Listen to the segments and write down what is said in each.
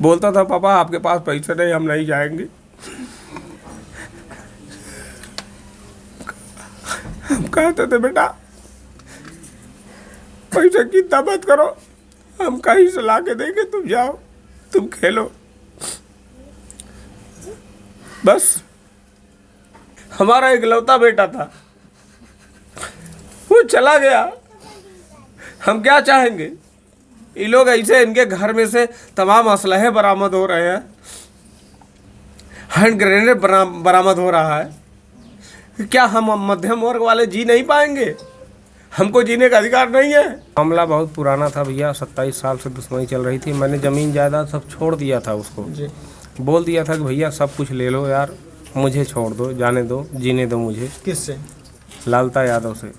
बोलता था पापा आपके पास पैसे नहीं, हम नहीं जाएंगे। हम कहते थे बेटा पैसे की चिंता मत करो, हम कहीं से ला के देंगे, तुम जाओ, तुम खेलो। बस हमारा इकलौता बेटा था, वो चला गया। हम क्या चाहेंगे? ये लोग ऐसे, इनके घर में से तमाम असलहे बरामद हो रहे हैं, हैंड ग्रेनेड बरामद हो रहा है। क्या हम मध्यम वर्ग वाले जी नहीं पाएंगे? हमको जीने का अधिकार नहीं है? मामला बहुत पुराना था भैया, 27 साल से दुश्मनी चल रही थी। मैंने ज़मीन जायदाद सब छोड़ दिया था उसको जी। बोल दिया था कि भैया सब कुछ ले लो यार, मुझे छोड़ दो, जाने दो, जीने दो मुझे। किससे? लालता यादव से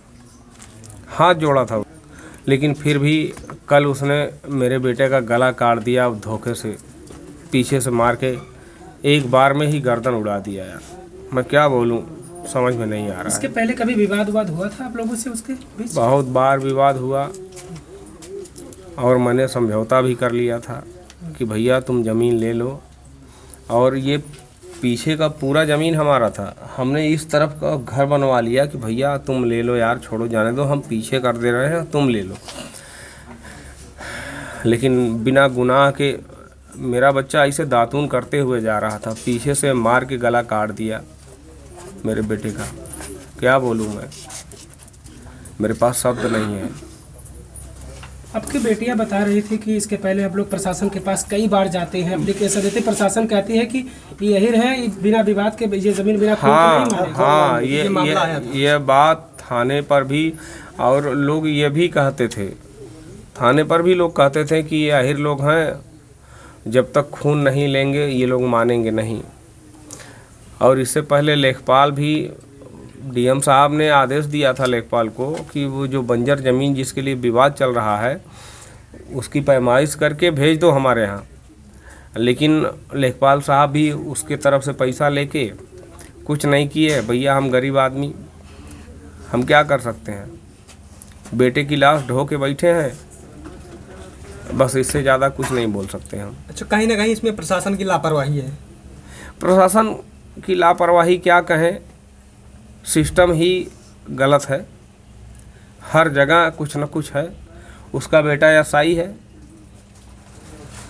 हाथ जोड़ा था, लेकिन फिर भी कल उसने मेरे बेटे का गला काट दिया धोखे से, पीछे से मार के एक बार में ही गर्दन उड़ा दिया यार। मैं क्या बोलूं, समझ में नहीं आ रहा। इसके पहले कभी विवाद हुआ था आप लोगों से उसके बीच? बहुत बार विवाद हुआ और मैंने समझौता भी कर लिया था कि भैया तुम ज़मीन ले लो, और ये पीछे का पूरा ज़मीन हमारा था। हमने इस तरफ का घर बनवा लिया कि भैया तुम ले लो यार, छोड़ो जाने दो, हम पीछे कर दे रहे हैं, तुम ले लो। लेकिन बिना गुनाह के मेरा बच्चा ऐसे दातून करते हुए जा रहा था, पीछे से मार के गला काट दिया मेरे बेटे का। क्या बोलूँ मैं, मेरे पास शब्द नहीं है। आपकी बेटियां बता रही थी कि इसके पहले आप लोग प्रशासन के पास कई बार जाते हैं, एप्लीकेशन देते, प्रशासन कहती है कि यही है बिना विवाद के ये ज़मीन बिना खून के नहीं मानेगा। हाँ, ये बात थाने पर भी, और लोग ये भी कहते थे, थाने पर भी लोग कहते थे कि ये आहिर लोग हैं, जब तक खून नहीं लेंगे ये लोग मानेंगे नहीं। और इससे पहले लेखपाल भी, डीएम साहब ने आदेश दिया था लेखपाल को कि वो जो बंजर ज़मीन जिसके लिए विवाद चल रहा है उसकी पैमाइश करके भेज दो हमारे यहाँ। लेकिन लेखपाल साहब भी उसके तरफ से पैसा लेके कुछ नहीं किए। भैया हम गरीब आदमी, हम क्या कर सकते हैं? बेटे की लाश ढो के बैठे हैं, बस इससे ज़्यादा कुछ नहीं बोल सकते हम। अच्छा, कहीं ना कहीं इसमें प्रशासन की लापरवाही है। प्रशासन की लापरवाही क्या कहें, सिस्टम ही गलत है, हर जगह कुछ न कुछ है। उसका बेटा एसआई है,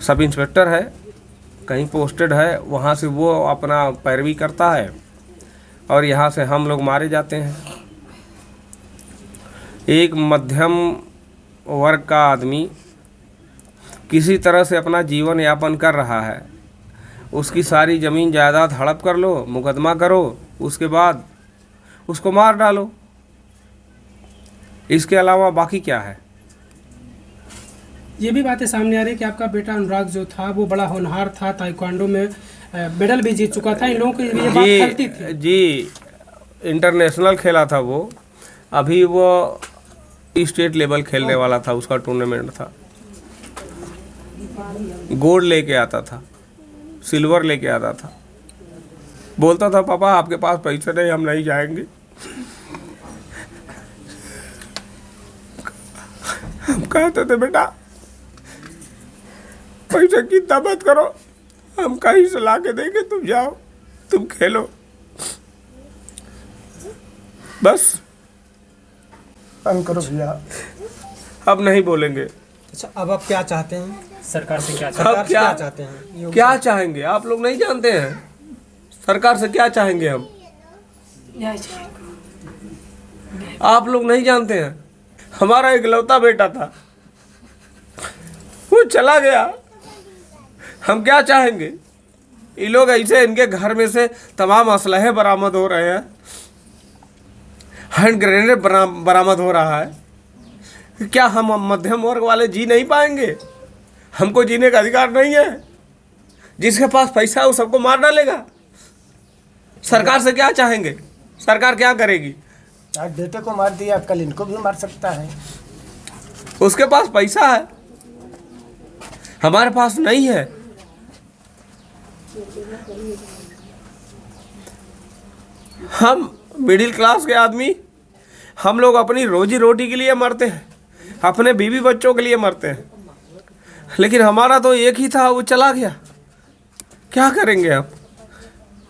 सब इंस्पेक्टर है, कहीं पोस्टेड है, वहाँ से वो अपना पैरवी करता है और यहाँ से हम लोग मारे जाते हैं। एक मध्यम वर्ग का आदमी किसी तरह से अपना जीवन यापन कर रहा है, उसकी सारी ज़मीन जायदाद हड़प कर लो, मुकदमा करो, उसके बाद उसको मार डालो। इसके अलावा बाकी क्या है? ये भी बातें सामने आ रही है कि आपका बेटा अनुराग जो था वो बड़ा होनहार था, ताइक्वांडो में मेडल भी जीत चुका था। इन लोगों को ये बात खलती थी जी, इंटरनेशनल खेला था वो, अभी वो स्टेट लेवल खेलने वाला था, उसका टूर्नामेंट था, गोल्ड लेके आता था, सिल्वर लेके आता था। बोलता था पापा आपके पास पैसे नहीं, हम नहीं जाएंगे। हम कहते थे बेटा पैसे की चिंता मत करो, हम कहीं से ला के देंगे, तुम जाओ, तुम खेलो। बस बंद करो भैया, अब नहीं बोलेंगे। अच्छा, अब आप क्या चाहते हैं? सरकार से क्या चाहते हैं? क्या चाहेंगे? आप लोग नहीं जानते हैं सरकार से क्या चाहेंगे हम? आप लोग नहीं जानते हैं, हमारा इकलौता बेटा था, वो चला गया। हम क्या चाहेंगे? ये लोग ऐसे, इनके घर में से तमाम असलहे बरामद हो रहे हैं, हैंड ग्रेनेड बरामद हो रहा है। क्या हम मध्यम वर्ग वाले जी नहीं पाएंगे? हमको जीने का अधिकार नहीं है? जिसके पास पैसा है वो सबको मार डालेगा। सरकार से क्या चाहेंगे? सरकार क्या करेगी? आज बेटे को मार दिया, कल इनको भी मार सकता है। उसके पास पैसा है, हमारे पास नहीं है। हम मिडिल क्लास के आदमी, हम लोग अपनी रोजी रोटी के लिए मरते हैं, अपने बीवी बच्चों के लिए मरते हैं। लेकिन हमारा तो एक ही था, वो चला गया। क्या करेंगे अब?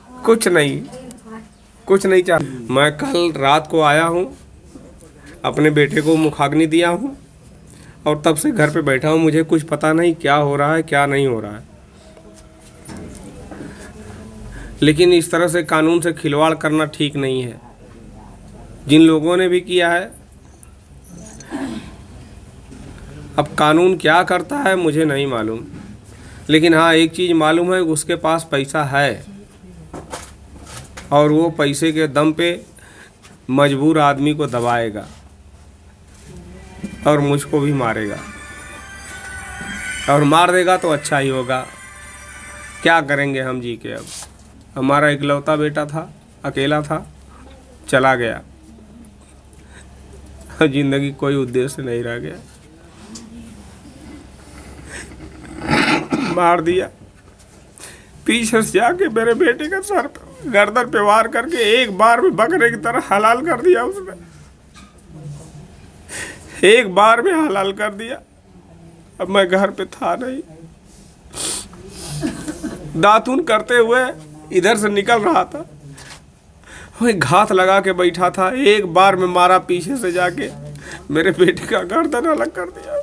कुछ नहीं चाह। मैं कल रात को आया हूँ, अपने बेटे को मुखाग्नि दिया हूँ और तब से घर पे बैठा हूँ। मुझे कुछ पता नहीं क्या हो रहा है क्या नहीं हो रहा है। लेकिन इस तरह से कानून से खिलवाड़ करना ठीक नहीं है। जिन लोगों ने भी किया है, अब कानून क्या करता है मुझे नहीं मालूम, लेकिन हाँ एक चीज़ मालूम है, उसके पास पैसा है और वो पैसे के दम पे मजबूर आदमी को दबाएगा और मुझको भी मारेगा, और मार देगा तो अच्छा ही होगा। क्या करेंगे हम जी के? अब हमारा इकलौता बेटा था, अकेला था, चला गया। जिंदगी कोई उद्देश्य नहीं रह गया। मार दिया, पीछे से जाके मेरे बेटे का सर पे गर्दन पे वार करके एक बार में बकरे की तरह हलाल कर दिया उसने। एक बार में हलाल कर दिया। अब मैं घर पे था नहीं, दातून करते हुए इधर से निकल रहा था, वही घात लगा के बैठा था। एक बार में मारा पीछे से जाके, मेरे बेटे का गर्दन अलग कर दिया।